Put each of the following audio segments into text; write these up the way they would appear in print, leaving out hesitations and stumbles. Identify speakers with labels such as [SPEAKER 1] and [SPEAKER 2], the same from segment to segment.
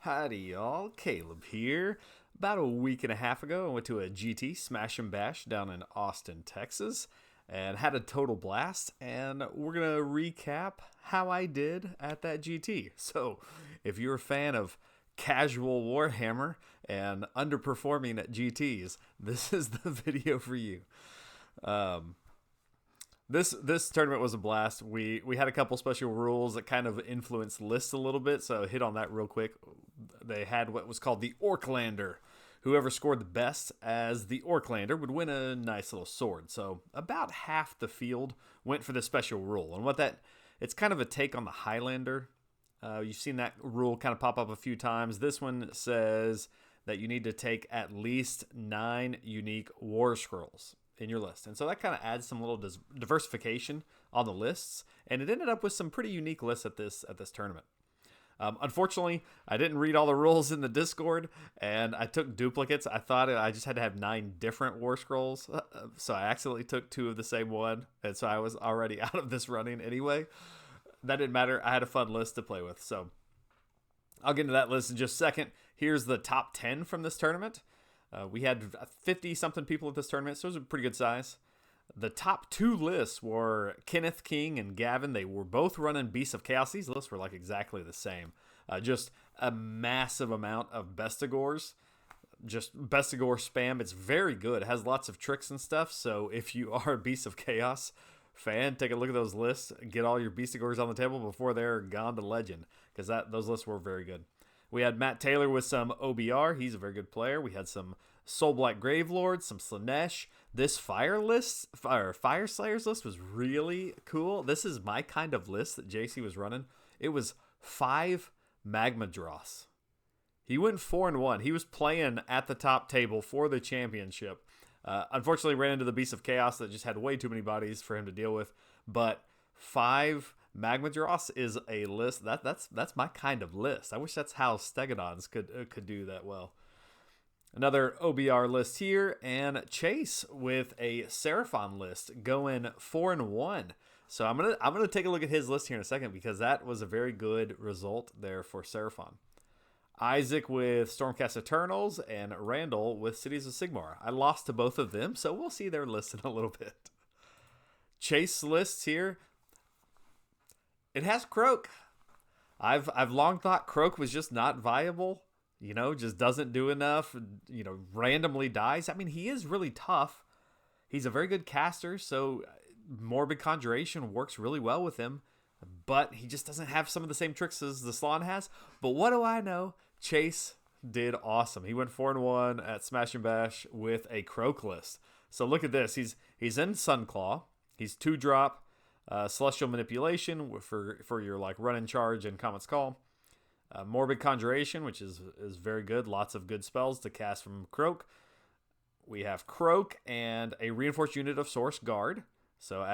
[SPEAKER 1] Howdy, y'all. Caleb here. About a week and a half ago, I went to a GT Smash and Bash down in Austin, Texas, and had a total blast. And we're going to recap how I did at that GT. So, if you're a fan of casual Warhammer and underperforming at GTs, this is the video for you. This tournament was a blast. We had a couple special rules that kind of influenced lists a little bit, so hit on that real quick. They had what was called the Orklander. Whoever scored the best as the Orklander would win a nice little sword. So about half the field went for this special rule. And it's kind of a take on the Highlander. You've seen that rule kind of pop up a few times. This one says that you need to take at least 9 unique war scrolls in your list. And so that kind of adds some little diversification on the lists. And it ended up with some pretty unique lists at this tournament. Unfortunately, I didn't read all the rules in the Discord, and I took duplicates. I thought I just had to have 9 different war scrolls, so I accidentally took 2 of the same one, and so I was already out of this running anyway. That didn't matter. I had a fun list to play with, so I'll get into that list in just a second. Here's the top 10 from this tournament. We had 50-something people at this tournament, so it was a pretty good size. The top 2 lists were Kenneth King and Gavin. They were both running Beasts of Chaos. These lists were like exactly the same. Just a massive amount of Bestigors. Just Bestigor spam. It's very good. It has lots of tricks and stuff. So if you are a Beasts of Chaos fan, take a look at those lists. Get all your Beastigors on the table before they're gone to legend. Because those lists were very good. We had Matt Taylor with some OBR. He's a very good player. We had some Soulblight Gravelords, some Slanesh. This Fire Slayers list was really cool. This is my kind of list that JC was running. It was 5 Magma Dross. He went 4-1. He was playing at the top table for the championship. Unfortunately, ran into the Beast of Chaos that just had way too many bodies for him to deal with. But 5 Magma Dross is a list that's my kind of list. I wish that's how Stegodons could do that well. Another OBR list here, and Chase with a Seraphon list going 4-1. So I'm gonna take a look at his list here in a second because that was a very good result there for Seraphon. Isaac with Stormcast Eternals and Randal with Cities of Sigmar. I lost to both of them, so we'll see their list in a little bit. Chase lists here. It has Kroak. I've long thought Kroak was just not viable. Just doesn't do enough, randomly dies. I mean, he is really tough. He's a very good caster, so Morbid Conjuration works really well with him, but he just doesn't have some of the same tricks as the Slann has. But what do I know? Chase did awesome. He went 4-1 at Smash and Bash with a Kroak list. So look at this. He's in Sunclaw. He's 2-drop, Celestial Manipulation for your like run and charge and Comet's Call. Morbid Conjuration, which is very good. Lots of good spells to cast from Kroak. We have Kroak and a reinforced unit of Source Guard. So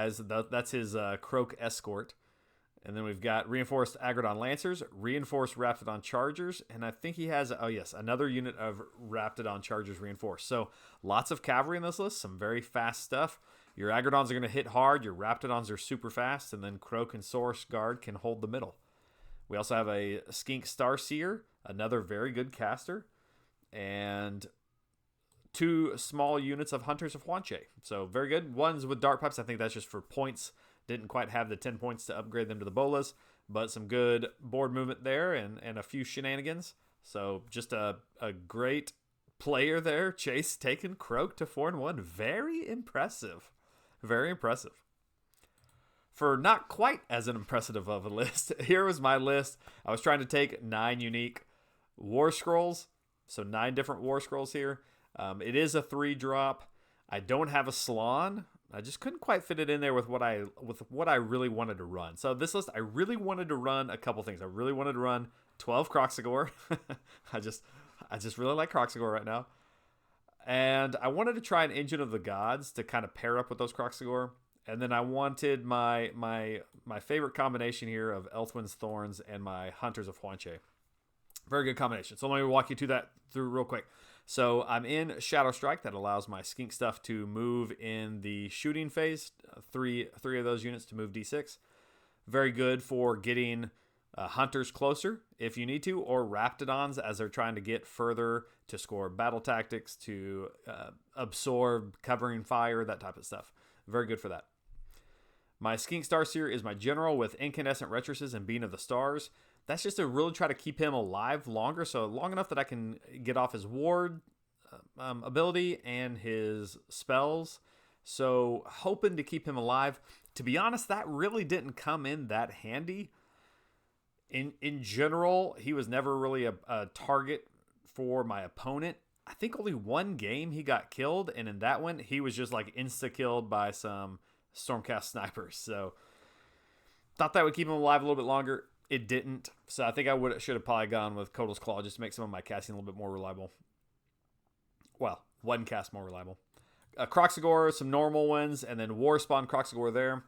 [SPEAKER 1] that's his Kroak Escort. And then we've got reinforced Agrodon Lancers, reinforced Raptidon Chargers, and I think he has, another unit of Raptidon Chargers reinforced. So lots of cavalry in this list, some very fast stuff. Your Agrodons are going to hit hard, your Raptidons are super fast, and then Kroak and Source Guard can hold the middle. We also have a Skink Starseer, another very good caster, and 2 small units of Hunters of Huanche. So very good. Ones with Dart Pipes, I think that's just for points. Didn't quite have the 10 points to upgrade them to the bolas, but some good board movement there and a few shenanigans. So just a great player there. Chase taking Kroak to 4-1. Very impressive. Very impressive. For not quite as an impressive of a list, here was my list. I was trying to take 9 unique War Scrolls, so 9 different War Scrolls here. It is a 3-drop. I don't have a Slann. I just couldn't quite fit it in there with what I really wanted to run. So this list, I really wanted to run a couple things. I really wanted to run 12 Kroxigor. I just really like Kroxigor right now. And I wanted to try an Engine of the Gods to kind of pair up with those Kroxigor. And then I wanted my favorite combination here of Elthwin's Thorns and my Hunters of Huanche. Very good combination. So let me walk you through real quick. So I'm in Shadow Strike. That allows my Skink stuff to move in the shooting phase. Three of those units to move D6. Very good for getting Hunters closer if you need to, or Raptidons as they're trying to get further to score battle tactics, to absorb covering fire, that type of stuff. Very good for that. My Skink Starseer is my general with incandescent retroces and Being of the Stars. That's just to really try to keep him alive longer, so long enough that I can get off his ward ability and his spells. So hoping to keep him alive. To be honest, that really didn't come in that handy. In general, he was never really a target for my opponent. I think only one game he got killed, and in that one, he was just like insta-killed by some Stormcast snipers. So, thought that would keep him alive a little bit longer. It didn't. So, I think I should have probably gone with Kotal's Claw just to make some of my casting a little bit more reliable. Well, one cast more reliable. Kroxigor, some normal ones, and then War Spawn Kroxigor there.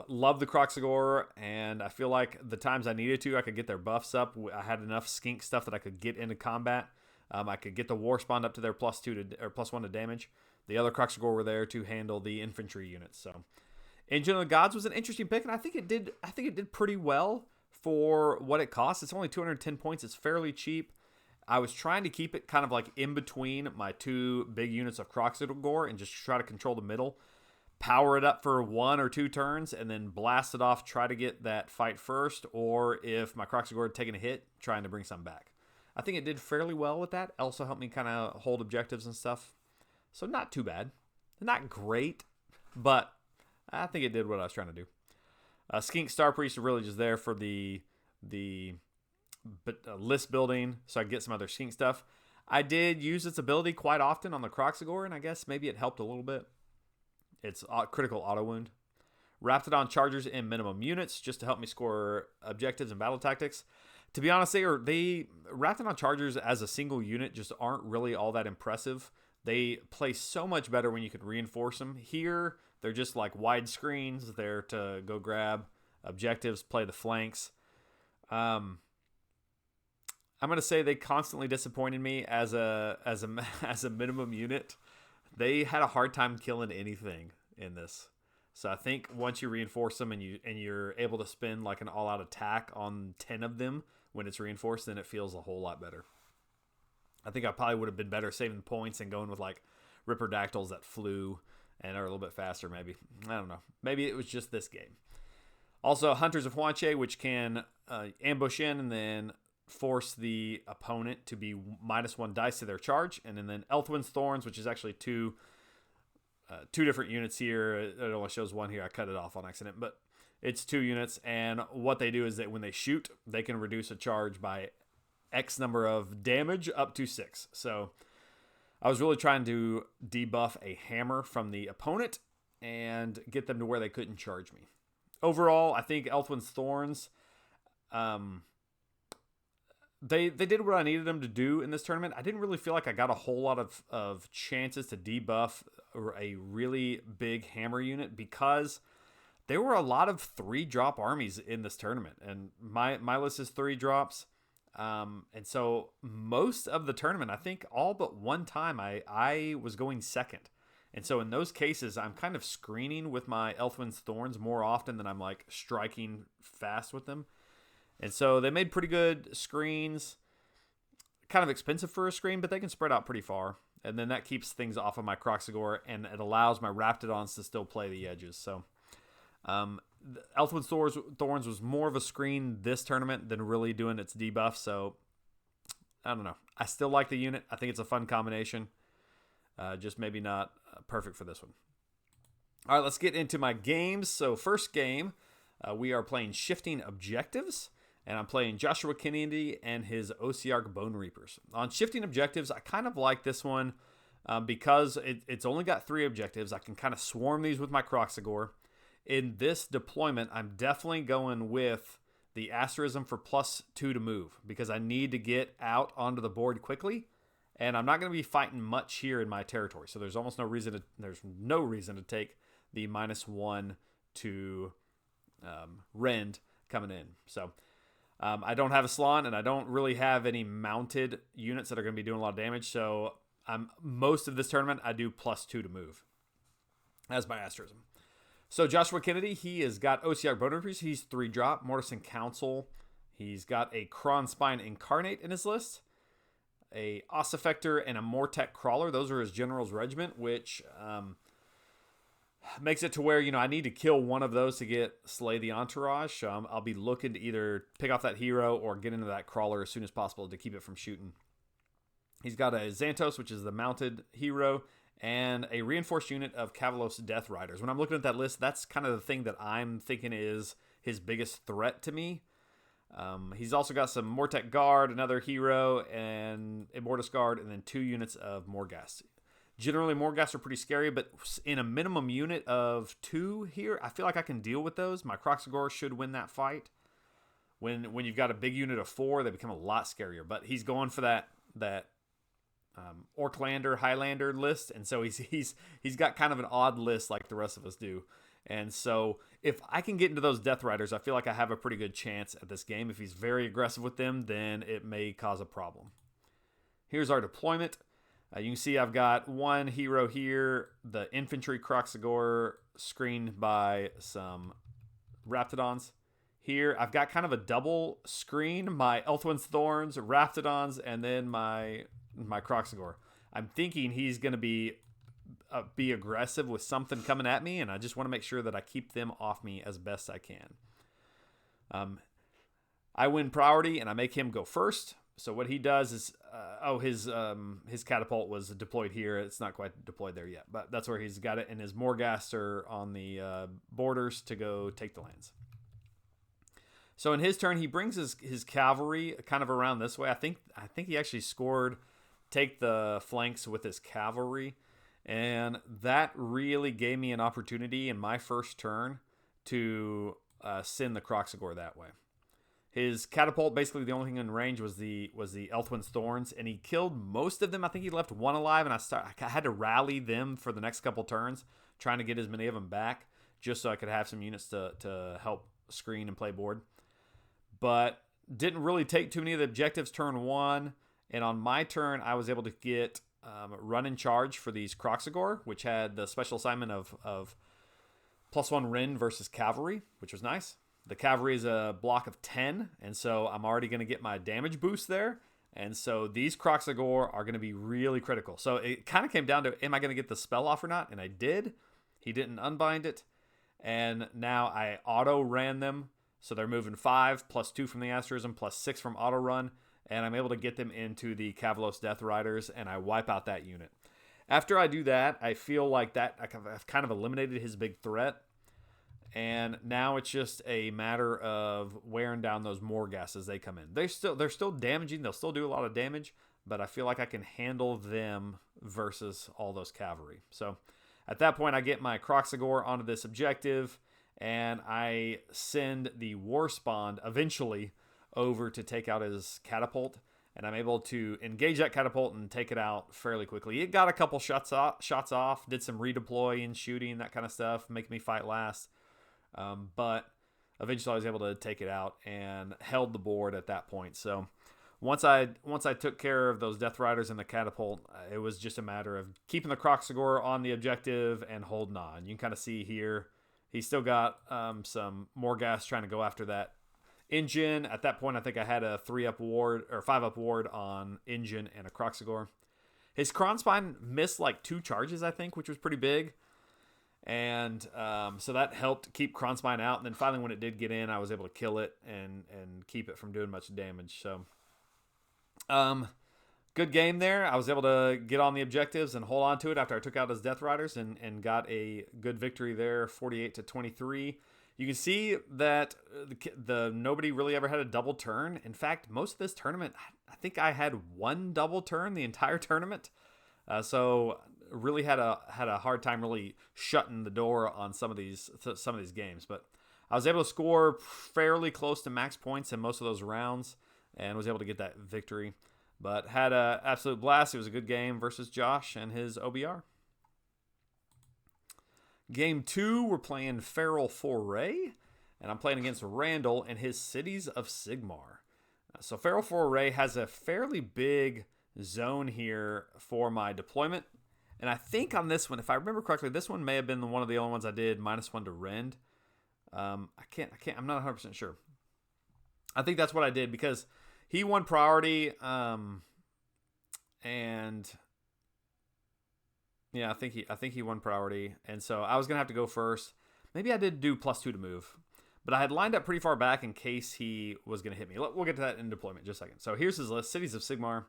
[SPEAKER 1] Love the Kroxigor, and I feel like the times I needed to, I could get their buffs up. I had enough skink stuff that I could get into combat. I could get the War Spawn up to their +2 or +1 to damage. The other Kroxigor were there to handle the infantry units. So, Engine of the Gods was an interesting pick, and I think it did pretty well for what it costs. It's only 210 points. It's fairly cheap. I was trying to keep it kind of like in between my two big units of Kroxigor and just try to control the middle. Power it up for 1 or 2 turns, and then blast it off, try to get that fight first, or if my Kroxigor had taken a hit, trying to bring some back. I think it did fairly well with that. Also helped me kind of hold objectives and stuff. So not too bad. Not great, but I think it did what I was trying to do. Skink Star Priest are really just there for the list building, so I get some other skink stuff. I did use its ability quite often on the Kroxigor, and I guess maybe it helped a little bit. It's critical auto wound. Raptidon Chargers in minimum units just to help me score objectives and battle tactics. To be honest, Raptidon Chargers as a single unit just aren't really all that impressive. They play so much better when you can reinforce them. Here, they're just like wide screens. They're to go grab objectives, play the flanks. I'm gonna say they constantly disappointed me as a minimum unit. They had a hard time killing anything in this. So I think once you reinforce them and you're able to spend like an all-out attack on 10 of them when it's reinforced, then it feels a whole lot better. I think I probably would have been better saving points and going with like Ripperdactyls that flew and are a little bit faster maybe. I don't know. Maybe it was just this game. Also, Hunters of Huanche, which can ambush in and then force the opponent to be -1 dice to their charge, and then Elthwin's Thorns, which is actually two different units here. It only shows one here. I cut it off on accident, but it's 2 units, and what they do is that when they shoot, they can reduce a charge by X number of damage up to 6. So I was really trying to debuff a hammer from the opponent and get them to where they couldn't charge me. Overall, I think Elthwin's Thorns, They did what I needed them to do in this tournament. I didn't really feel like I got a whole lot of chances to debuff a really big hammer unit because there were a lot of 3-drop armies in this tournament. And my list is 3 drops. And so most of the tournament, I think all but one time I was going second. And so in those cases, I'm kind of screening with my Elthwin's Thorns more often than I'm like striking fast with them. And so they made pretty good screens, kind of expensive for a screen, but they can spread out pretty far. And then that keeps things off of my Kroxigor, and it allows my Raptidons to still play the edges. So Elthwin's Thorns was more of a screen this tournament than really doing its debuff. So I don't know. I still like the unit. I think it's a fun combination. Just maybe not perfect for this one. All right, let's get into my games. So first game, we are playing Shifting Objectives. And I'm playing Joshua Kennedy and his Osiarch Bone Reapers. On Shifting Objectives, I kind of like this one because it's only got 3 objectives. I can kind of swarm these with my Kroxigor. In this deployment, I'm definitely going with the Asterism for +2 to move because I need to get out onto the board quickly. And I'm not going to be fighting much here in my territory. So there's no reason to take the -1 to rend coming in. So I don't have a Salon, and I don't really have any mounted units that are going to be doing a lot of damage. So most of this tournament, I do +2 to move as my Asterism. So Joshua Kennedy, he has got Osiarch Bone Reapers. He's 3-drop. Mortison Council. He's got a Kronspine Incarnate in his list, a Ossifector, and a Mortek Crawler. Those are his General's Regiment, which makes it to where, I need to kill one of those to get Slay the Entourage. I'll be looking to either pick off that hero or get into that Crawler as soon as possible to keep it from shooting. He's got a Xantos, which is the mounted hero, and a reinforced unit of Kavalos Death Riders. When I'm looking at that list, that's kind of the thing that I'm thinking is his biggest threat to me. He's also got some Mortek Guard, another hero, and Immortus Guard, and then 2 units of Morghast. Generally, Morghast are pretty scary, but in a minimum unit of 2 here, I feel like I can deal with those. My Kroxigor should win that fight. When you've got a big unit of 4, they become a lot scarier. But he's going for that Orklander, Highlander list, and so he's got kind of an odd list like the rest of us do. And so if I can get into those Death Riders, I feel like I have a pretty good chance at this game. If he's very aggressive with them, then it may cause a problem. Here's our deployment. You can see I've got one hero here, the Infantry Kroxigor, screened by some Raptidons. Here, I've got kind of a double screen, my Elthwin's Thorns, Raptidons, and then my Kroxigor. I'm thinking he's going to be aggressive with something coming at me, and I just want to make sure that I keep them off me as best I can. I win priority, and I make him go first. So what he does is, his catapult was deployed here. It's not quite deployed there yet, but that's where he's got it, and his Morghast are on the borders to go take the lands. So in his turn, he brings his cavalry kind of around this way. I think he actually scored take the flanks with his cavalry, and that really gave me an opportunity in my first turn to send the Kroxigor that way. His catapult, basically the only thing in range was the Elthwin's Thorns, and he killed most of them. I think he left one alive, and I had to rally them for the next couple turns, trying to get as many of them back, just so I could have some units to help screen and play board. But didn't really take too many of the objectives turn 1, and on my turn, I was able to get run and charge for these Kroxigor, which had the special assignment of +1 Rend versus cavalry, which was nice. The cavalry is a block of 10, and so I'm already going to get my damage boost there. And so these Kroxigor are going to be really critical. So it kind of came down to, am I going to get the spell off or not? And I did. He didn't unbind it. And now I auto-ran them. So they're moving 5, +2 from the Asterism, +6 from auto-run. And I'm able to get them into the Kavalos Death Riders, and I wipe out that unit. After I do that, I feel like that I've kind of eliminated his big threat. And now it's just a matter of wearing down those Morghast as they come in. They're still damaging. They'll still do a lot of damage, but I feel like I can handle them versus all those cavalry. So at that point, I get my Kroxigor onto this objective, and I send the Warspawn eventually over to take out his catapult. And I'm able to engage that catapult and take it out fairly quickly. It got a couple shots off, did some redeploy and shooting, that kind of stuff, make me fight last. But eventually I was able to take it out and held the board at that point. So once I took care of those Death Riders and the catapult, it was just a matter of keeping the Kroxigor on the objective and holding on. You can kind of see here, he's still got some Morghast trying to go after that engine. At that point, I think I had a 3-up ward or 5-up ward on engine and a Kroxigor. His Kronspine missed like 2 charges, I think, which was pretty big. And so that helped keep Kronspine out. And then finally, when it did get in, I was able to kill it and keep it from doing much damage. So good game there. I was able to get on the objectives and hold on to it after I took out his Death Riders and got a good victory there, 48-23. You can see that the nobody really ever had a double turn. In fact, most of this tournament, I think I had 1 double turn the entire tournament. So really had a hard time really shutting the door on some of these games. But I was able to score fairly close to max points in most of those rounds and was able to get that victory. But had an absolute blast. It was a good game versus Josh and his OBR. Game 2, we're playing Feral Foray, and I'm playing against Randal and his Cities of Sigmar. So Feral Foray has a fairly big zone here for my deployment. And I think on this one, if I remember correctly, this one may have been one of the only ones I did -1 to Rend. I'm not 100% sure. I think that's what I did because he won priority, and yeah, I think he won priority, and so I was gonna have to go first. Maybe I did do +2 to move, but I had lined up pretty far back in case he was gonna hit me. We'll get to that in deployment in just a second. So here's his list: Cities of Sigmar.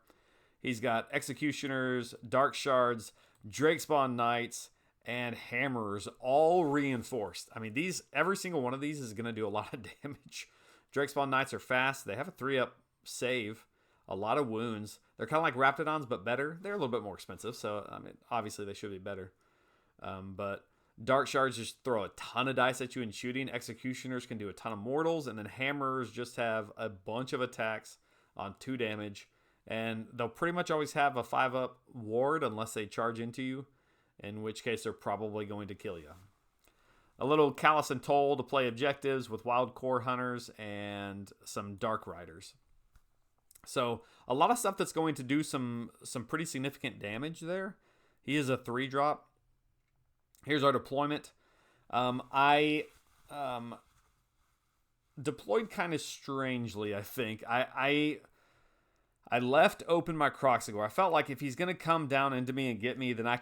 [SPEAKER 1] He's got Executioners, Dark Shards, Drakespawn Knights, and Hammerers, all reinforced. I mean, every single one of these is gonna do a lot of damage. Drakespawn Knights are fast. They have a 3-up save, a lot of wounds. They're kind of like Raptidons, but better. They're a little bit more expensive, so I mean, obviously they should be better. But Dark Shards just throw a ton of dice at you in shooting. Executioners can do a ton of mortals, and then Hammerers just have a bunch of attacks on 2 damage, and they'll pretty much always have a 5-up ward unless they charge into you, in which case they're probably going to kill you. A little Callous and Toll to play objectives with Wild Core Hunters and some Dark Riders. So a lot of stuff that's going to do some pretty significant damage there. He is a 3-drop. Here's our deployment. I deployed kind of strangely, I think. I left open my Kroxigor. I felt like if he's going to come down into me and get me, then I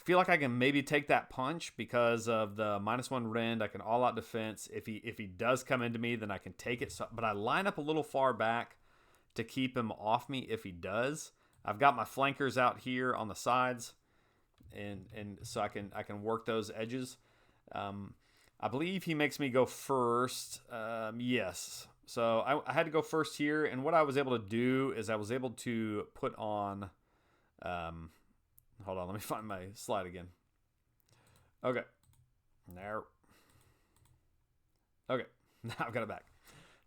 [SPEAKER 1] feel like I can maybe take that punch because of the -1 rend. I can all-out defense. If he does come into me, then I can take it. So, but I line up a little far back to keep him off me if he does. I've got my flankers out here on the sides, and so I can work those edges. I believe he makes me go first. Yes. So I had to go first here, and what I was able to do is I was able to put on... hold on, let me find my slide again. Okay. There. Okay, now I've got it back.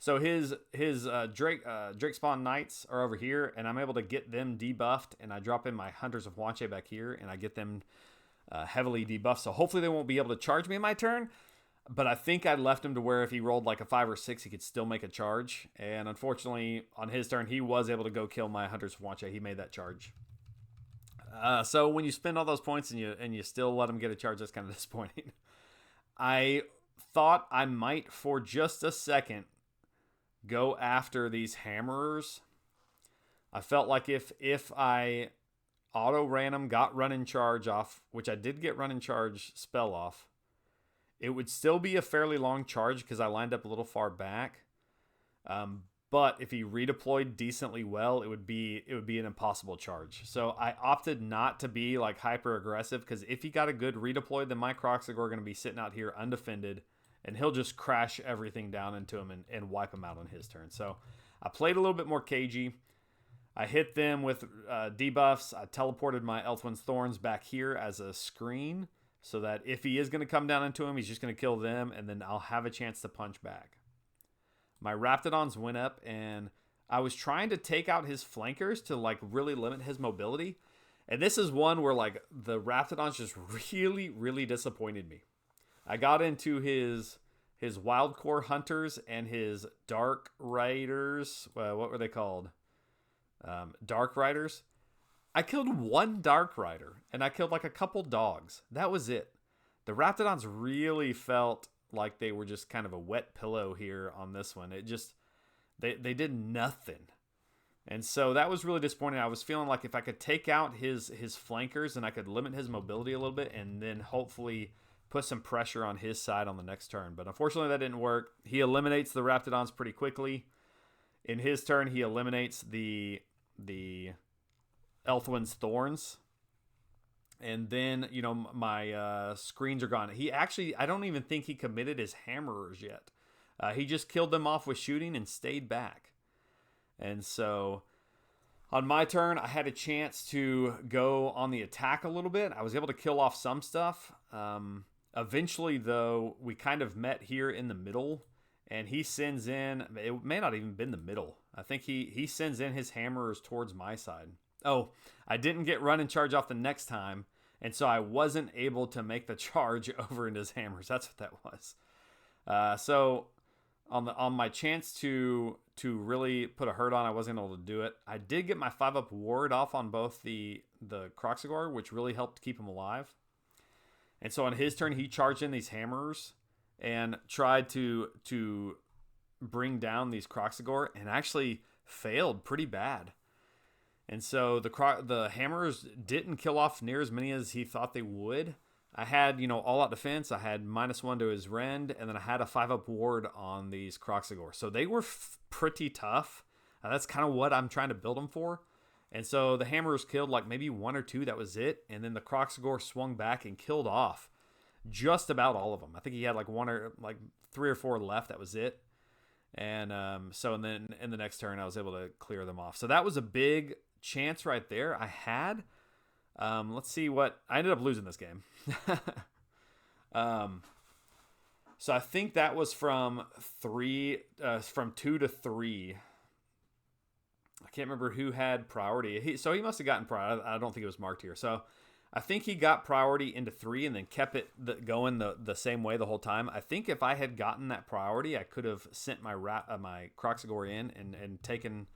[SPEAKER 1] So his Drakespawn Knights are over here, and I'm able to get them debuffed, and I drop in my Hunters of Wanche back here, and I get them heavily debuffed. So hopefully they won't be able to charge me in my turn. But I think I left him to where if he rolled like a 5 or 6, he could still make a charge. And unfortunately, on his turn, he was able to go kill my Hunters of Wanche. He made that charge. So when you spend all those points and you still let him get a charge, that's kind of disappointing. I thought I might, for just a second, go after these Hammerers. I felt like if I auto ran them, got run and charge off, which I did get run and charge spell off, it would still be a fairly long charge because I lined up a little far back. But if he redeployed decently well, it would be an impossible charge. So I opted not to be like hyper aggressive because if he got a good redeploy, then my Kroxigor are going to be sitting out here undefended, and he'll just crash everything down into him and wipe him out on his turn. So I played a little bit more cagey. I hit them with debuffs. I teleported my Elthwin's Thorns back here as a screen, so that if he is going to come down into him, he's just going to kill them, and then I'll have a chance to punch back. My Raptidons went up, and I was trying to take out his flankers to like really limit his mobility. And this is one where like the Raptidons just really, really disappointed me. I got into his Wild Core Hunters and his Dark Riders. What were they called? Dark Riders. I killed one Dark Rider, and I killed like a couple dogs. That was it. The Raptidons really felt like they were just kind of a wet pillow here on this one. It just, they did nothing. And so that was really disappointing. I was feeling like if I could take out his flankers and I could limit his mobility a little bit and then hopefully put some pressure on his side on the next turn. But unfortunately that didn't work. He eliminates the Raptidons pretty quickly. In his turn, he eliminates the Elthwin's Thorns. And then, you know, my screens are gone. He actually, I don't even think he committed his Hammerers yet. He just killed them off with shooting and stayed back. And so on my turn, I had a chance to go on the attack a little bit. I was able to kill off some stuff. Eventually, though, we kind of met here in the middle. And he sends in, it may not even been the middle. I think he sends in his Hammerers towards my side. Oh, I didn't get run and charge off the next time, and so I wasn't able to make the charge over into his Hammers. That's what that was. So on my chance to really put a hurt on, I wasn't able to do it. I did get my 5-up ward off on both the Kroxigor, which really helped keep him alive. And so on his turn, he charged in these Hammerers and tried to bring down these Kroxigor and actually failed pretty bad. And so the hammers didn't kill off near as many as he thought they would. I had, all out defense. I had -1 to his rend, and then I had a 5-up ward on these Kroxigor. So they were pretty tough. That's kind of what I'm trying to build them for. And so the hammers killed like maybe 1 or 2. That was it. And then the Kroxigor swung back and killed off just about all of them. I think he had like 3 or 4 left. That was it. And and then in the next turn, I was able to clear them off. So that was a big chance right there I had. Let's see what I ended up losing this game. So I think that was from 2 to 3. I can't remember who had priority. He must have gotten priority. I don't think it was marked here. So I think he got priority into 3 and then kept it going the same way the whole time. I think if I had gotten that priority, I could have sent my Kroxigor in and taken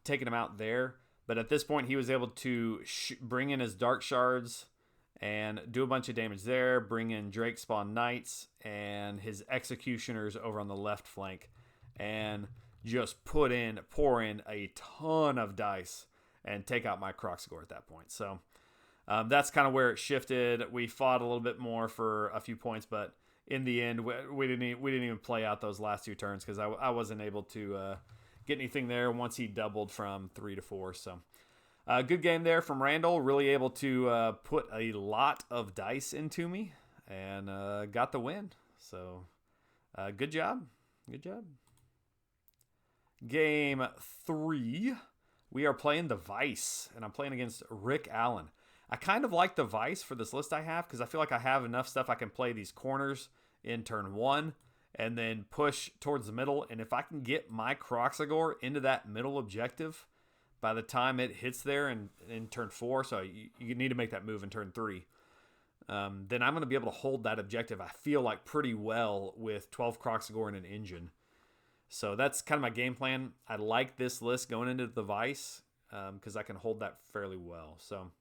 [SPEAKER 1] him out there. But at this point, he was able to bring in his Dark Shards and do a bunch of damage there, bring in Drake Spawn Knights and his Executioners over on the left flank, and just pour in a ton of dice and take out my Kroxigor at that point. So that's kind of where it shifted. We fought a little bit more for a few points, but in the end, we didn't even play out those last 2 turns because I wasn't able to get anything there once he doubled from 3 to 4. So good game there from Randal. Really able to put a lot of dice into me and got the win. So good job. Good job. Game 3, we are playing the Vice, and I'm playing against Rick Allen. I kind of like the Vice for this list I have because I feel like I have enough stuff I can play these corners in turn 1 and then push towards the middle. And if I can get my Kroxigor into that middle objective by the time it hits there in turn 4, so you need to make that move in turn 3, then I'm going to be able to hold that objective, I feel like, pretty well with 12 Kroxigor and an engine. So that's kind of my game plan. I like this list going into the Vice because I can hold that fairly well. So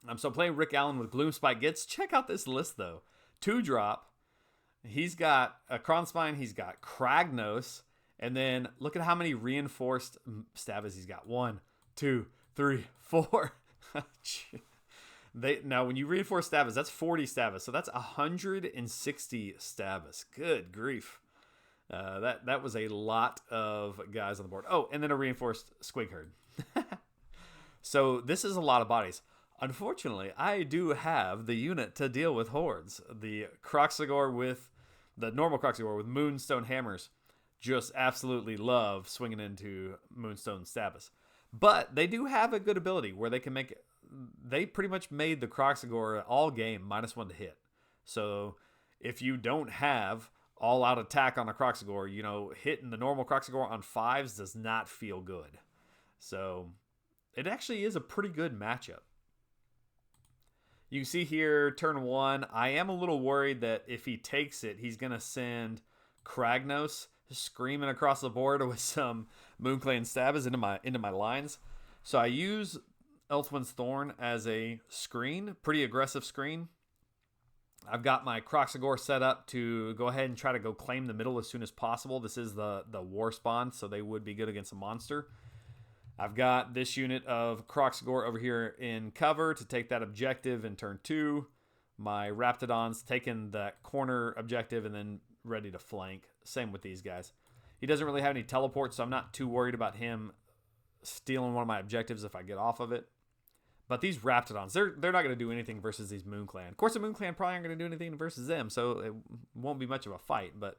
[SPEAKER 1] I'm playing Rick Allen with Gloomspite Gets. Check out this list, though. 2-drop. He's got a Kronspine. He's got Kragnos. And then look at how many reinforced Stabbas he's got. 1, 2, 3, 4. Now, when you reinforce Stabbas, that's 40 Stabbas. So that's 160 Stabbas. Good grief. That was a lot of guys on the board. Oh, and then a reinforced Squig Herd. So this is a lot of bodies. Unfortunately, I do have the unit to deal with hordes. The normal Kroxigor with Moonstone Hammers just absolutely love swinging into Moonstone Stabbas. But they do have a good ability where they pretty much made the Kroxigor all game -1 to hit. So if you don't have all-out attack on a Kroxigor, hitting the normal Kroxigor on 5s does not feel good. So it actually is a pretty good matchup. You can see here, turn 1, I am a little worried that if he takes it, he's going to send Kragnos screaming across the board with some Moonclan Stabbas into my lines. So I use Elfwin's Thorn as a screen, pretty aggressive screen. I've got my Kroxigor set up to go ahead and try to go claim the middle as soon as possible. This is the war spawn, so they would be good against a monster. I've got this unit of Kroxigor over here in cover to take that objective in turn 2. My Raptidon's taking that corner objective and then ready to flank. Same with these guys. He doesn't really have any teleports, so I'm not too worried about him stealing one of my objectives if I get off of it. But these Raptidons, they're not going to do anything versus these MoonClan. Of course, the MoonClan probably aren't going to do anything versus them, so it won't be much of a fight. But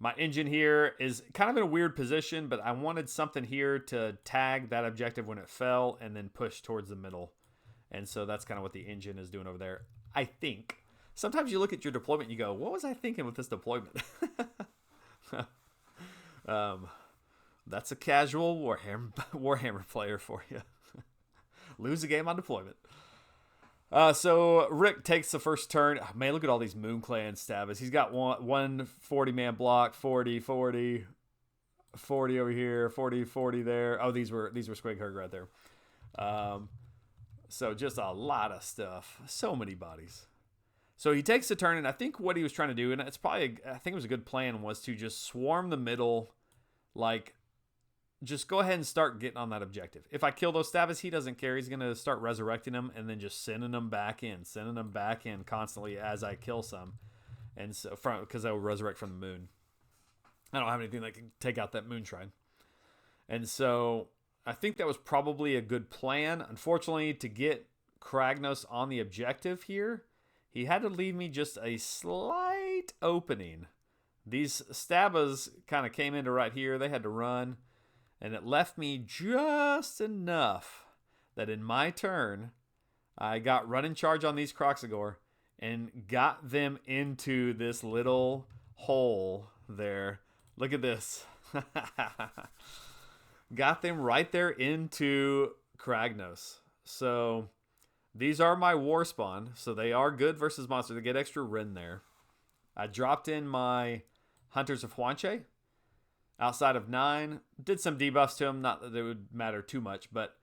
[SPEAKER 1] my engine here is kind of in a weird position, but I wanted something here to tag that objective when it fell and then push towards the middle. And so that's kind of what the engine is doing over there, I think. Sometimes you look at your deployment and you go, what was I thinking with this deployment? That's a casual Warhammer player for you. Lose a game on deployment. So Rick takes the first turn. Oh, man, look at all these MoonClan Stabbas. He's got one 40-man block, 40 over here, 40 there. Oh, these were Squigherg right there. So just a lot of stuff. So many bodies. So he takes a turn, and I think what he was trying to do, and it's probably, I think it was a good plan, was to just swarm the middle, like, just go ahead and start getting on that objective. If I kill those Stabbas, he doesn't care. He's going to start resurrecting them and then just sending them back in constantly as I kill some. And so, because I will resurrect from the moon. I don't have anything that can take out that moon shrine. And so I think that was probably a good plan. Unfortunately, to get Kragnos on the objective here, he had to leave me just a slight opening. These Stabbas kind of came into right here. They had to run. And it left me just enough that in my turn, I got run and charge on these Kroxigor and got them into this little hole there. Look at this. Got them right there into Kragnos. So these are my war spawn. So they are good versus monster. They get extra Ren there. I dropped in my Hunters of Huanche. Outside of 9, did some debuffs to him, not that it would matter too much, but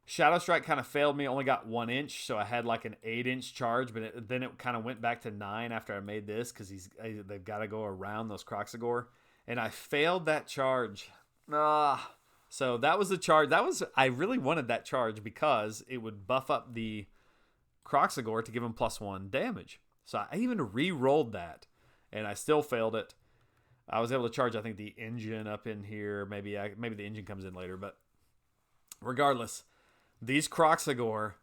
[SPEAKER 1] Shadow Strike kind of failed me, only got 1 inch, so I had like an 8-inch charge, but then it kind of went back to 9 after I made this, because they've got to go around those Kroxigor, and I failed that charge. So that was the charge. I really wanted that charge because it would buff up the Kroxigor to give him +1 damage. So I even re-rolled that, and I still failed it. I was able to charge, I think, the engine up in here. Maybe the engine comes in later. But regardless, these Kroxigor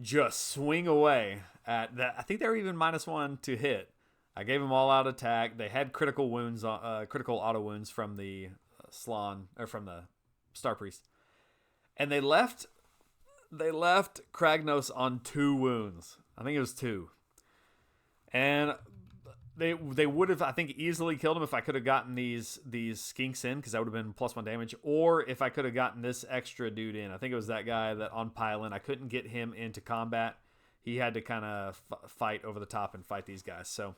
[SPEAKER 1] just swing away at that. I think they were even -1 to hit. I gave them all out attack. They had critical wounds, critical auto wounds from the Slon, or from the Star Priest. And they left Kragnos on 2 wounds. I think it was 2. And They would have, I think, easily killed him if I could have gotten these skinks in, because that would have been +1 damage, or if I could have gotten this extra dude in. I think it was that guy that on Pylon. I couldn't get him into combat. He had to kind of fight over the top and fight these guys. So,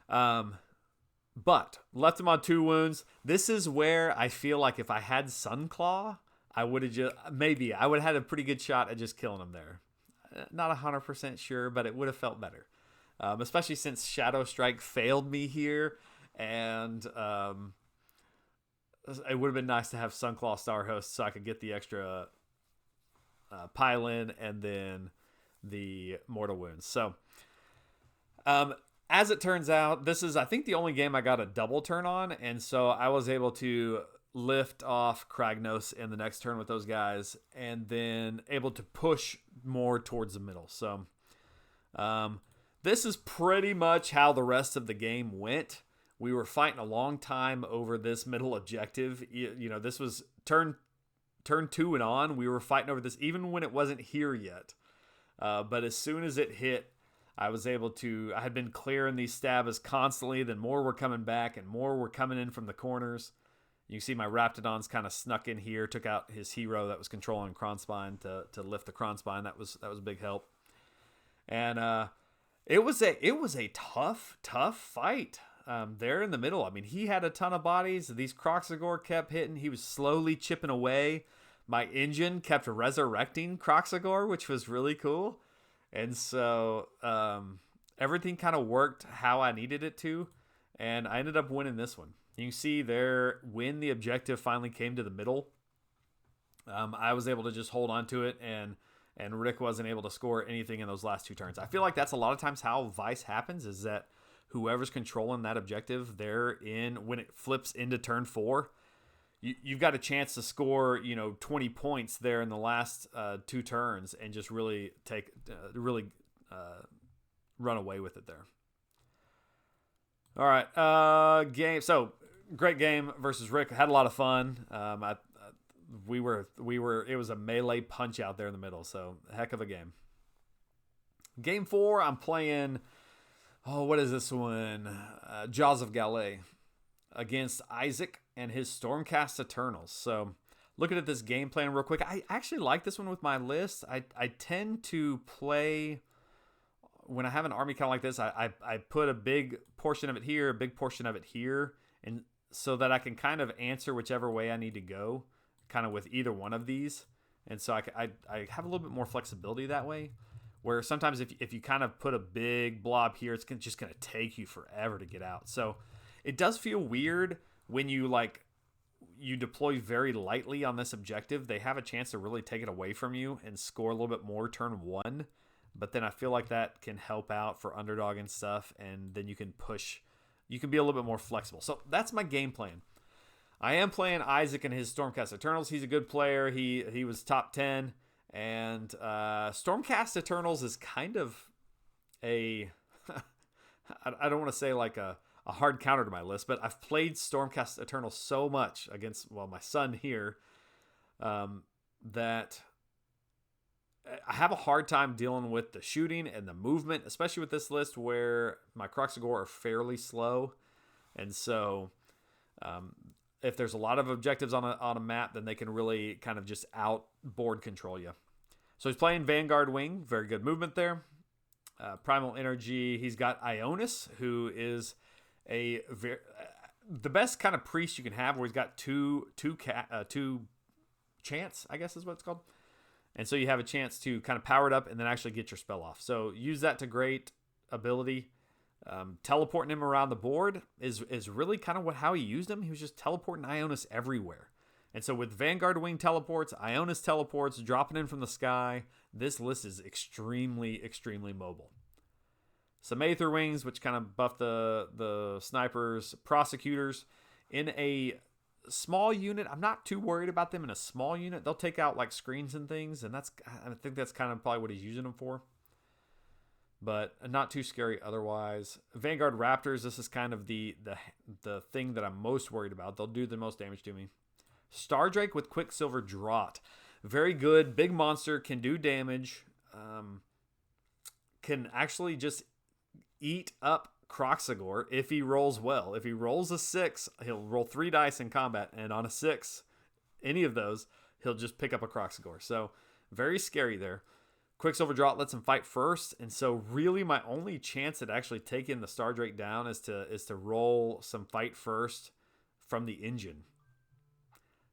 [SPEAKER 1] but left him on 2 wounds. This is where I feel like if I had Sunclaw, I would have had a pretty good shot at just killing him there. Not 100% sure, but it would have felt better. Especially since Shadow Strike failed me here, and it would have been nice to have Sunclaw Star Host so I could get the extra pile-in and then the Mortal Wounds. So, as it turns out, this is, I think, the only game I got a double turn on, and so I was able to lift off Kragnos in the next turn with those guys, and then able to push more towards the middle. So, this is pretty much how the rest of the game went. We were fighting a long time over this middle objective. You know, this was turn 2 and on. We were fighting over this even when it wasn't here yet. But as soon as it hit, I had been clearing these Stabbas constantly. Then more were coming back and more were coming in from the corners. You can see my Raptidons kind of snuck in here, took out his hero that was controlling Kronspine to lift the Kronspine. That was a big help. And, It was a tough fight there in the middle. I mean, he had a ton of bodies. These Kroxigor kept hitting. He was slowly chipping away. My engine kept resurrecting Kroxigor, which was really cool. And so everything kind of worked how I needed it to. And I ended up winning this one. You can see there, when the objective finally came to the middle, I was able to just hold on to it, and Rick wasn't able to score anything in those last 2 turns. I feel like that's a lot of times how Vice happens, is that whoever's controlling that objective, when it flips into turn 4, you've got a chance to score, 20 points there in the last 2 turns and just really run away with it there. All right, game. So great game versus Rick. Had a lot of fun. It was a melee punch out there in the middle, so heck of a game. Game 4, I'm playing, what is this one? Jaws of Gallet against Isaac and his Stormcast Eternals. So looking at this game plan real quick, I actually like this one with my list. I tend to play, when I have an army kind of like this, I put a big portion of it here, a big portion of it here, and so that I can kind of answer whichever way I need to go, kind of with either one of these. And so I have a little bit more flexibility that way. where sometimes if you kind of put a big blob here, it's just going to take you forever to get out. So it does feel weird when you deploy very lightly on this objective. They have a chance to really take it away from you and score a little bit more turn one. But then I feel like that can help out for underdog and stuff, and then you can be a little bit more flexible. So that's my game plan. I am playing Isaac and his Stormcast Eternals. He's a good player. He was top 10. And Stormcast Eternals is kind of I don't want to say like a hard counter to my list, but I've played Stormcast Eternals so much against, my son here, that I have a hard time dealing with the shooting and the movement, especially with this list where my Kroxigor are fairly slow. And so if there's a lot of objectives on a map, then they can really kind of just outboard control you. So he's playing Vanguard Wing. Very good movement there. Primal Energy. He's got Ionis, who is the best kind of priest you can have, where he's got two chance, I guess is what it's called. And so you have a chance to kind of power it up and then actually get your spell off. So use that to great ability. Teleporting him around the board is really kind of how he used him. He was just teleporting Ionis everywhere. And so with Vanguard Wing teleports, Ionis teleports, dropping in from the sky, this list is extremely, extremely mobile. Some Aether Wings, which kind of buff the snipers, prosecutors. In a small unit, I'm not too worried about them in a small unit. They'll take out like screens and things, and I think that's kind of probably what he's using them for. But not too scary otherwise. Vanguard Raptors, this is kind of the thing that I'm most worried about. They'll do the most damage to me. Stardrake with Quicksilver Draught. Very good. Big monster. Can do damage. Can actually just eat up Kroxigor if he rolls well. If he rolls a 6, he'll roll 3 dice in combat. And on a 6, any of those, he'll just pick up a Kroxigor. So very scary there. Quicksilver Draught lets him fight first, and so really my only chance at actually taking the Stardrake down is to roll some fight first from the engine.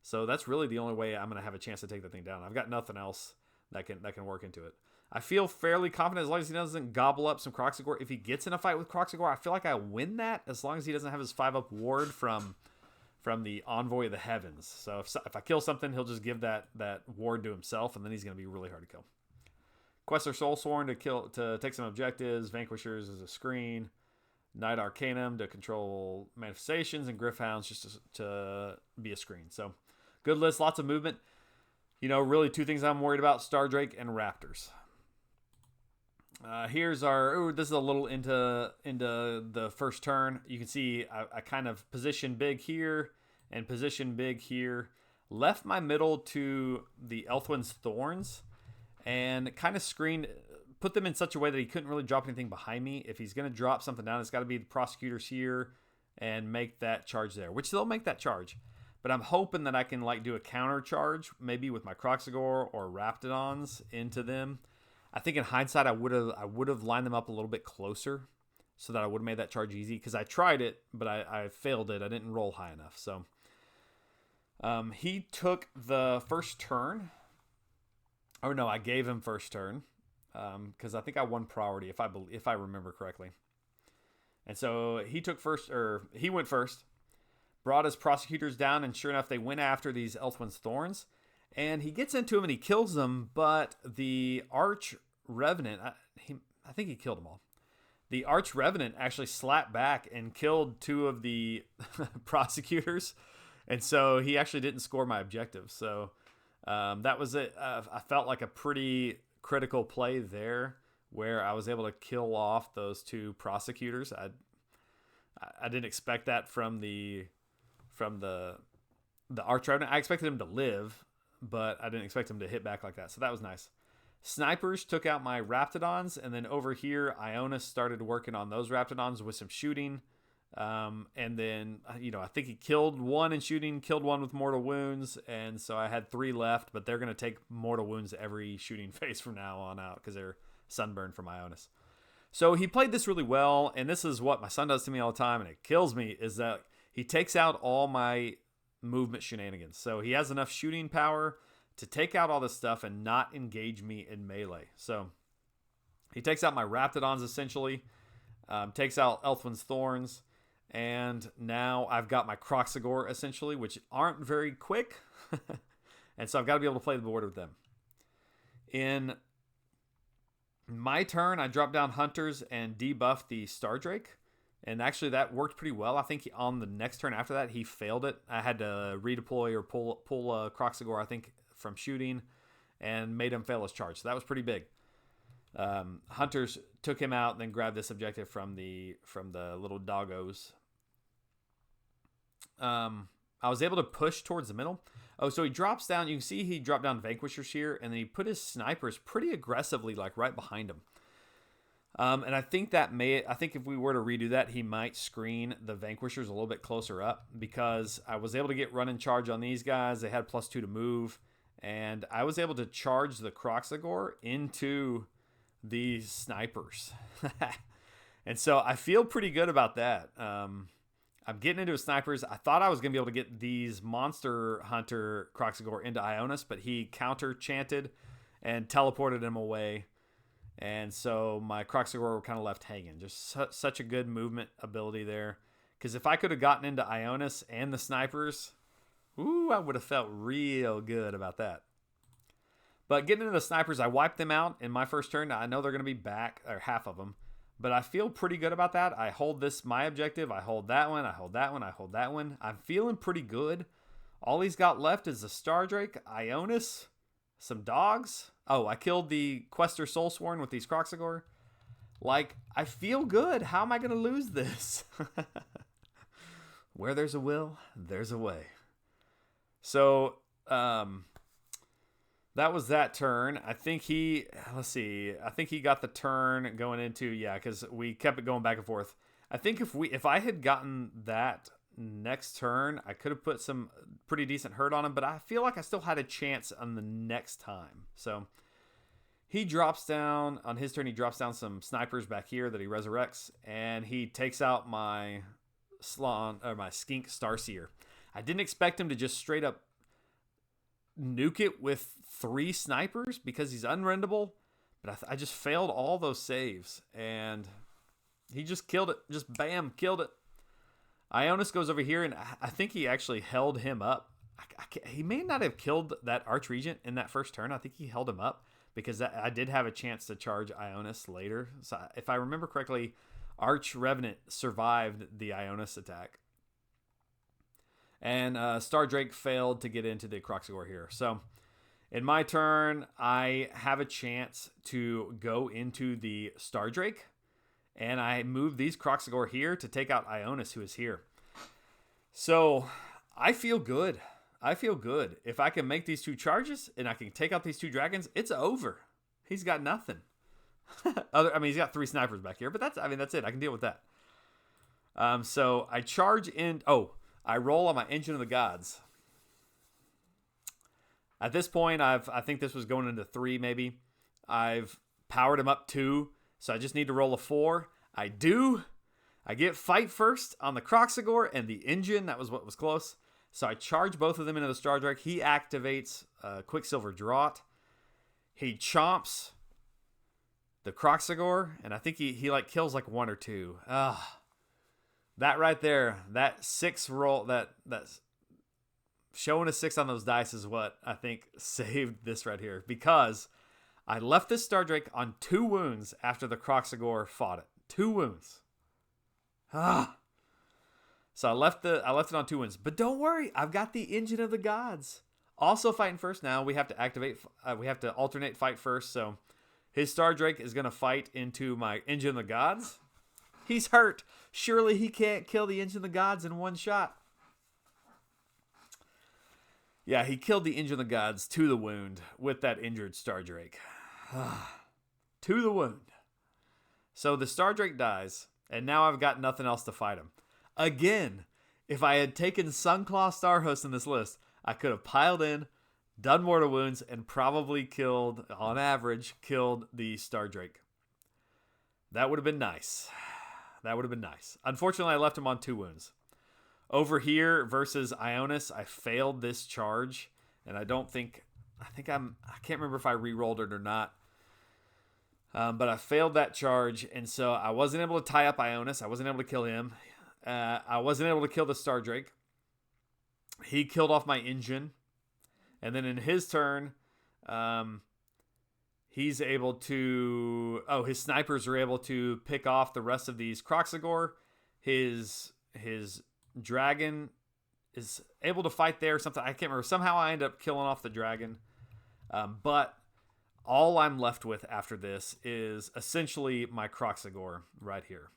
[SPEAKER 1] So that's really the only way I'm going to have a chance to take the thing down. I've got nothing else that can work into it. I feel fairly confident as long as he doesn't gobble up some Kroxigor. If he gets in a fight with Kroxigor, I feel like I win that as long as he doesn't have his 5-up ward from the Envoy of the Heavens. So if I kill something, he'll just give that ward to himself, and then he's going to be really hard to kill. Questor Soulsworn to take some objectives. Vanquishers is a screen. Knight Arcanum to control manifestations, and Gryph-hounds just to be a screen. So good list, lots of movement. Really two things I'm worried about: Stardrake and Raptors. Here's this is a little into the first turn. You can see I kind of position big here and position big here. Left my middle to the Elthwyn's Thorns. And kind of put them in such a way that he couldn't really drop anything behind me. If he's going to drop something down, it's got to be the Prosecutors here and make that charge there, which they'll make that charge. But I'm hoping that I can do a counter charge, maybe with my Kroxigor or Raptidons into them. I think in hindsight, I would have lined them up a little bit closer so that I would have made that charge easy, because I tried it, but I failed it. I didn't roll high enough. So he took the first turn. Oh no, I gave him first turn because I think I won priority if I remember correctly. And so he went first, brought his Prosecutors down, and sure enough, they went after these Elthwyn's Thorns, and he gets into them and he kills them. But the Arch Revenant, I think he killed them all. The Arch Revenant actually slapped back and killed 2 of the Prosecutors, and so he actually didn't score my objective. So. That was it. I felt like a pretty critical play there, where I was able to kill off those 2 Prosecutors. I didn't expect that from the Arch Revenant. I expected him to live, but I didn't expect him to hit back like that. So that was nice. Snipers took out my Raptidons, and then over here, Ionis started working on those Raptidons with some shooting. And then, I think he killed 1 in shooting, killed 1 with mortal wounds. And so I had 3 left, but they're going to take mortal wounds every shooting phase from now on out, because they're sunburned from Ionis. So he played this really well. And this is what my son does to me all the time, and it kills me, is that he takes out all my movement shenanigans. So he has enough shooting power to take out all this stuff and not engage me in melee. So He takes out my Raptidons, essentially. Takes out Elthwin's Thorns. And now I've got my Kroxigor, essentially, which aren't very quick. And so I've got to be able to play the board with them. In my turn, I dropped down Hunters and debuffed the Stardrake. And actually, that worked pretty well. I think on the next turn after that, he failed it. I had to redeploy or pull Kroxigor, I think, from shooting, and made him fail his charge. So that was pretty big. Hunters took him out and then grabbed this objective from the little doggos. I was able to push towards the middle. Oh, so he drops down. You can see he dropped down Vanquishers here, and then he put his snipers pretty aggressively, like right behind him. And I think if we were to redo that, he might screen the Vanquishers a little bit closer up, because I was able to get run and charge on these guys. They had +2 to move, and I was able to charge the Kroxigor into the snipers. And so I feel pretty good about that. I'm getting into his snipers. I thought I was going to be able to get these Monster Hunter Kroxigor into Ionis, but he counter-chanted and teleported him away. And so my Kroxigor were kind of left hanging. Just such a good movement ability there. Because if I could have gotten into Ionis and the snipers, ooh, I would have felt real good about that. But getting into the snipers, I wiped them out in my first turn. I know they're going to be back, or half of them. But I feel pretty good about that. I hold this, my objective. I hold that one. I hold that one. I hold that one. I'm feeling pretty good. All he's got left is the Stardrake, Ionis, some dogs. Oh, I killed the Quester Soulsworn with these Kroxigor. Like, I feel good. How am I going to lose this? Where there's a will, there's a way. So, that was that turn. I think he got the turn going into, because we kept it going back and forth. I think if I had gotten that next turn, I could have put some pretty decent hurt on him, but I feel like I still had a chance on the next time. So he drops down, on his turn, he drops down some snipers back here that he resurrects, and he takes out my my Skink Starseer. I didn't expect him to just straight up nuke it with 3 snipers because he's unrendable, but I just failed all those saves, and he just killed it. Just bam, killed it. Ionis goes over here, and I think he actually held him up. He may not have killed that Archregent in that first turn. I think he held him up because I did have a chance to charge Ionis later. So if I remember correctly, Arch Revenant survived the Ionis attack. And Stardrake failed to get into the Kroxigor here. So in my turn, I have a chance to go into the Stardrake. And I move these Kroxigor here to take out Ionis, who is here. So I feel good. I feel good. If I can make these 2 charges and I can take out these 2 dragons, it's over. He's got nothing. He's got 3 snipers back here, but that's it. I can deal with that. So I charge in. I roll on my Engine of the Gods. At this point, I think this was going into 3 maybe. I've powered him up 2, so I just need to roll a 4. I do. I get fight first on the Kroxigor and the Engine. That was what was close. So I charge both of them into the Stardrake. He activates Quicksilver Draught. He chomps the Kroxigor, and I think he like kills like 1 or 2. That right there, that 6 roll, that's showing a 6 on those dice is what I think saved this right here, because I left this Stardrake on 2 wounds after the Kroxigor fought it. 2 wounds. So I left it on 2 wounds. But don't worry, I've got the Engine of the Gods. Also fighting first now. We have to activate. We have to alternate fight first. So his Stardrake is going to fight into my Engine of the Gods. He's hurt. Surely he can't kill the Engine of the Gods in 1 shot. Yeah, he killed the Engine of the Gods to the wound with that injured Stardrake. To the wound. So the Stardrake dies, and now I've got nothing else to fight him. Again, if I had taken Sunclaw Starhost in this list, I could have piled in, done mortal wounds, and probably killed, on average, the Stardrake. That would have been nice. That would have been nice. Unfortunately, I left him on 2 wounds. Over here versus Ionis, I failed this charge, and I can't remember if I re-rolled it or not. But I failed that charge, and so I wasn't able to tie up Ionis. I wasn't able to kill him. I wasn't able to kill the Star Drake. He killed off my engine. And then in his turn, he's able to... Oh, his snipers are able to pick off the rest of these Kroxigor. His dragon is able to fight there or something. I can't remember. Somehow I end up killing off the dragon. But all I'm left with after this is essentially my Kroxigor right here.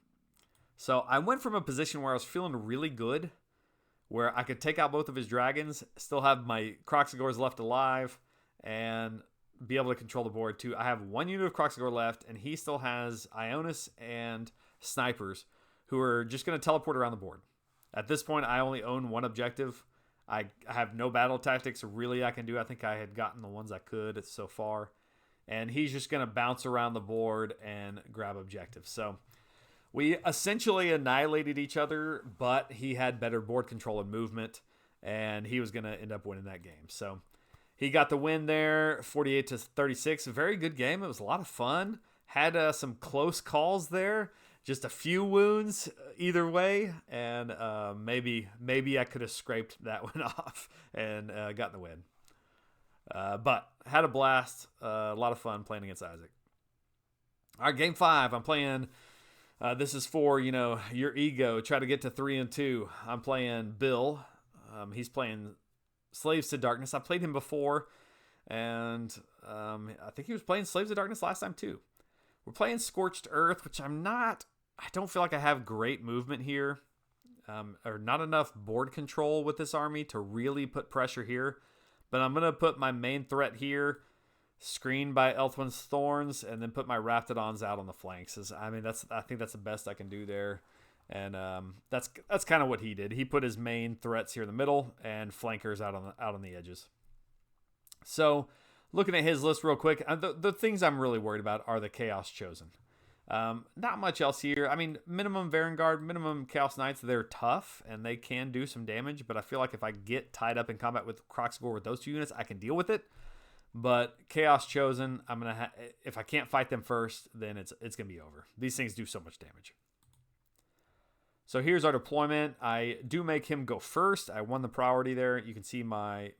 [SPEAKER 1] So I went from a position where I was feeling really good, where I could take out both of his dragons, still have my Kroxigors left alive, and be able to control the board too. I have one unit of Kroxigor left, and he still has Ionis and snipers who are just going to teleport around the board. At this point, I only own one objective. I have no battle tactics really I can do. I think I had gotten the ones I could so far. And he's just going to bounce around the board and grab objectives. So we essentially annihilated each other, but he had better board control and movement, and he was going to end up winning that game. So he got the win there, 48-36. A very good game. It was a lot of fun. Had some close calls there. Just a few wounds either way, and maybe I could have scraped that one off and gotten the win. But had a blast, a lot of fun playing against Isaac. All right, game 5. I'm playing. This is for your ego. Try to get to 3-2. I'm playing Bill. He's playing Slaves to Darkness. I played him before, and I think he was playing Slaves to Darkness last time too. We're playing Scorched Earth, which I don't feel like I have great movement here, or not enough board control with this army to really put pressure here. But I'm going to put my main threat here, screened by Elthwin's Thorns, and then put my Raptidons out on the flanks. I think that's the best I can do there. And that's kind of what he did. He put his main threats here in the middle and flankers out on the edges. So looking at his list real quick, the things I'm really worried about are the Chaos Chosen. Not much else here. I mean, minimum Varangard, minimum Chaos Knights, they're tough, and they can do some damage, but I feel like if I get tied up in combat with Kroxigor with those two units, I can deal with it. But Chaos Chosen, if I can't fight them first, then it's going to be over. These things do so much damage. So here's our deployment. I do make him go first. I won the priority there. You can see my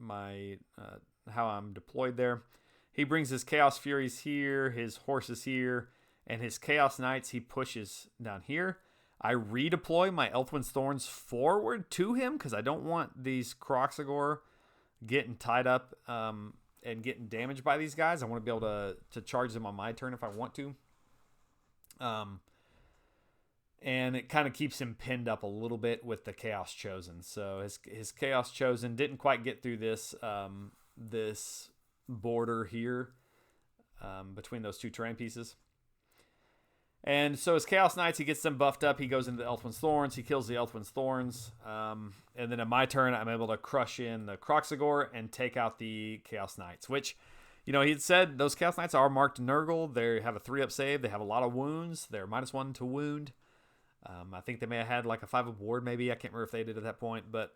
[SPEAKER 1] how I'm deployed there. He brings his Chaos Furies here, his horses here, and his Chaos Knights he pushes down here. I redeploy my Elthwin's Thorns forward to him because I don't want these Kroxigor getting tied up and getting damaged by these guys. I want to be able to charge them on my turn if I want to. And it kind of keeps him pinned up a little bit with the Chaos Chosen. So his Chaos Chosen didn't quite get through this this border here between those two terrain pieces. And so his Chaos Knights, he gets them buffed up. He goes into the Elthwin's Thorns. He kills the Elthwin's Thorns. And then in my turn, I'm able to crush in the Kroxigor and take out the Chaos Knights, which, he'd said those Chaos Knights are marked Nurgle. They have a 3-up save. They have a lot of wounds. They're -1 to wound. I think they may have had like a 5-up ward, maybe. I can't remember if they did at that point, but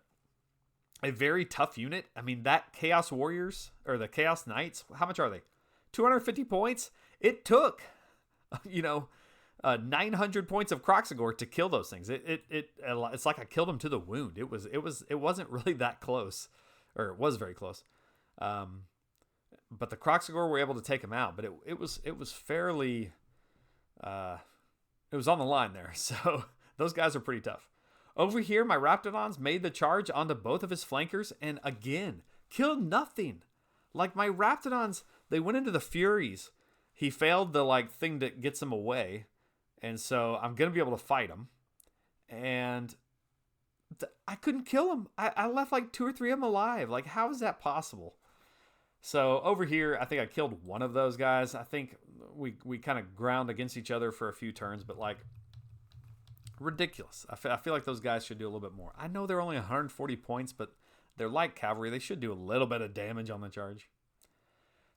[SPEAKER 1] a very tough unit. I mean, that Chaos Warriors, or the Chaos Knights, how much are they? 250 points? It took, 900 points of Kroxigor to kill those things. It's like I killed him to the wound. It wasn't really that close, or it was very close. But the Kroxigor were able to take him out, but it was fairly, it was on the line there. So those guys are pretty tough. Over here, my Raptidons made the charge onto both of his flankers, and again, killed nothing. Like my Raptidons, they went into the Furies. He failed the thing that gets him away. And so I'm going to be able to fight him. And I couldn't kill him. I left 2 or 3 of them alive. How is that possible? So over here, I think I killed one of those guys. I think we kind of ground against each other for a few turns. But ridiculous. I feel like those guys should do a little bit more. I know they're only 140 points, but they're like cavalry. They should do a little bit of damage on the charge.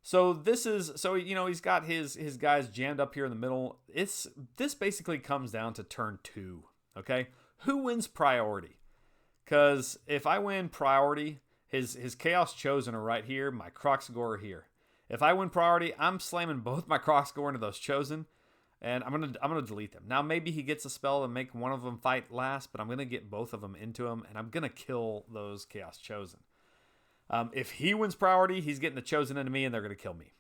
[SPEAKER 1] So he's got his guys jammed up here in the middle. This basically comes down to turn 2, okay? Who wins priority? Because if I win priority, his Chaos Chosen are right here, my Kroxigor are here. If I win priority, I'm slamming both my Kroxigor into those chosen, and I'm gonna delete them. Now maybe he gets a spell to make one of them fight last, but I'm gonna get both of them into him, and I'm gonna kill those Chaos Chosen. If he wins priority, he's getting the chosen into me, and they're gonna kill me.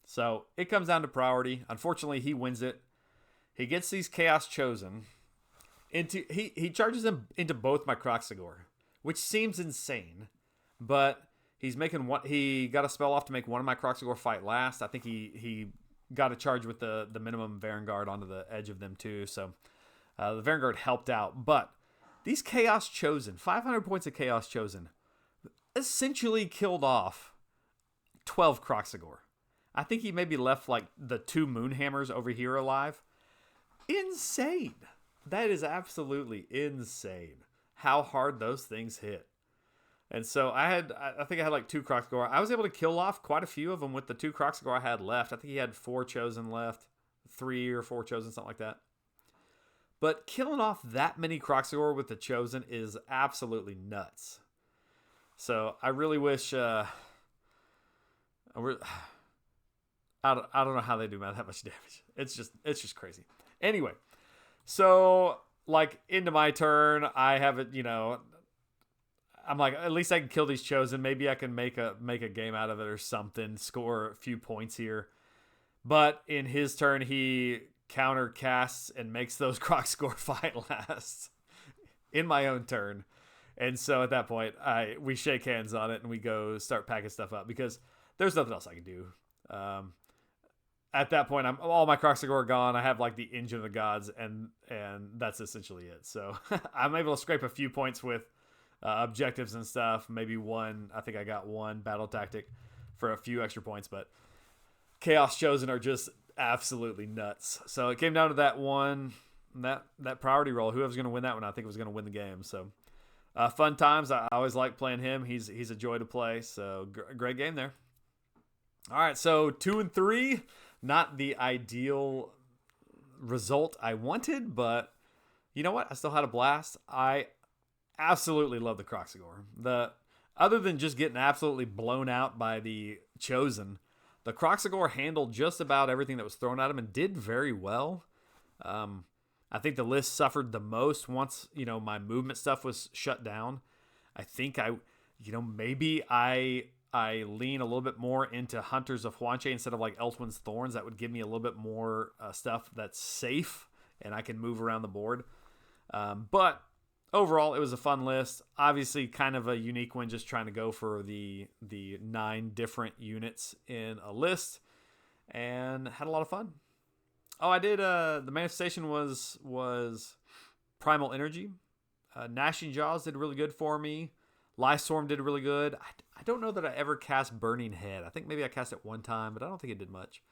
[SPEAKER 1] So it comes down to priority. Unfortunately, he wins it. He gets these Chaos Chosen into he charges them into both my Kroxigor, which seems insane, but he's making one. He got a spell off to make one of my Kroxigor fight last. I think he got a charge with the minimum Vanguard onto the edge of them too. So the Vanguard helped out. But these Chaos Chosen, 500 points of Chaos Chosen, essentially killed off 12 Kroxigor. I think he maybe left like the 2 Moonhammers over here alive. Insane. That is absolutely insane how hard those things hit. And so I think I had like 2 Kroxigor. I was able to kill off quite a few of them with the 2 Kroxigor I had left. I think he had 4 chosen left, 3 or 4 chosen, something like that. But killing off that many Kroxigor with the chosen is absolutely nuts. So I really wish. I don't know how they do that much damage. It's just crazy. Anyway, so like into my turn, I have it. I'm like, at least I can kill these chosen. Maybe I can make a game out of it or something. Score a few points here. But in his turn, he counter casts and makes those Kroxigor fight last in my own turn. And so at that point, we shake hands on it and we go start packing stuff up because there's nothing else I can do. At that point, all my Kroxigor are gone. I have like the Engine of the Gods, and that's essentially it. So I'm able to scrape a few points with objectives and stuff. Maybe one. I think I got 1 battle tactic for a few extra points, but Chaos Chosen are just absolutely nuts. So it came down to that one, that priority roll. Whoever's going to win that one, I think was going to win the game. So fun times. I always like playing him. He's a joy to play. So great game there. All right, so 2 and 3, not the ideal result I wanted, but you know what? I still had a blast. I absolutely love the Kroxigor. Other than just getting absolutely blown out by the Chosen, the Kroxigor handled just about everything that was thrown at him and did very well. I think the list suffered the most once, my movement stuff was shut down. I think maybe I lean a little bit more into Hunters of Huanche instead of like Eltwin's Thorns. That would give me a little bit more stuff that's safe and I can move around the board. But overall, it was a fun list. Obviously, kind of a unique one, just trying to go for the 9 different units in a list, and had a lot of fun. Oh, I did. The manifestation was Primal Energy. Gnashing Jaws did really good for me. Lystorm did really good. I don't know that I ever cast Burning Head. I think maybe I cast it one time, but I don't think it did much.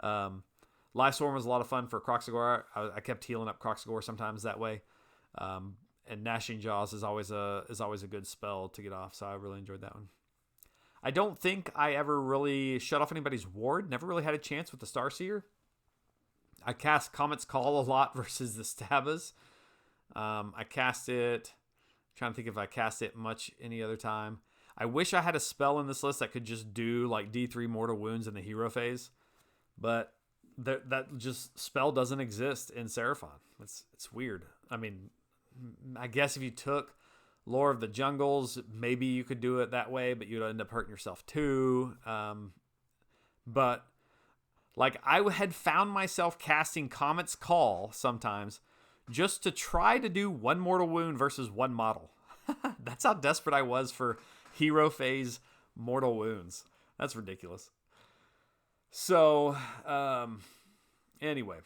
[SPEAKER 1] Lystorm was a lot of fun for Kroxigor. I kept healing up Kroxigor sometimes that way. And Gnashing Jaws is always a good spell to get off, so I really enjoyed that one. I don't think I ever really shut off anybody's ward. Never really had a chance with the Starseer. I cast Comet's Call a lot versus the Stabbas. I cast it. I'm trying to think if I cast it much any other time. I wish I had a spell in this list that could just do like D3 mortal wounds in the hero phase, but that just spell doesn't exist in Seraphon. It's weird. I mean, I guess if you took Lore of the Jungles, maybe you could do it that way, but you'd end up hurting yourself too. But like I had found myself casting Comet's Call sometimes just to try to do 1 mortal wound versus 1 model. That's how desperate I was for hero phase mortal wounds. That's ridiculous. So, anyway,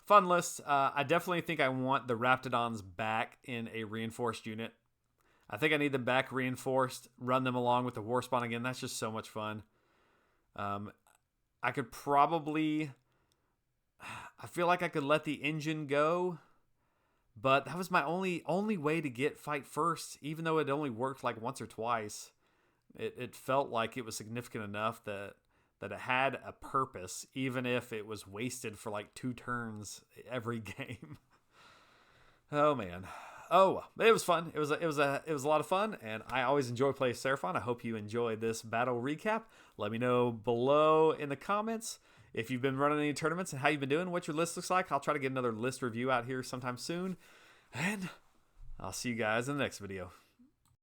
[SPEAKER 1] fun list. I definitely think I want the Raptidons back in a reinforced unit. I think I need them back reinforced, run them along with the War Spawn again. That's just so much fun. I could probably... I feel like I could let the engine go, but that was my only way to get fight first, even though it only worked like once or twice. It felt like it was significant enough that it had a purpose, even if it was wasted for like 2 turns every game. Oh, man. Oh, it was fun. It was a lot of fun, and I always enjoy playing Seraphon. I hope you enjoyed this battle recap. Let me know below in the comments if you've been running any tournaments and how you've been doing, what your list looks like. I'll try to get another list review out here sometime soon, and I'll see you guys in the next video.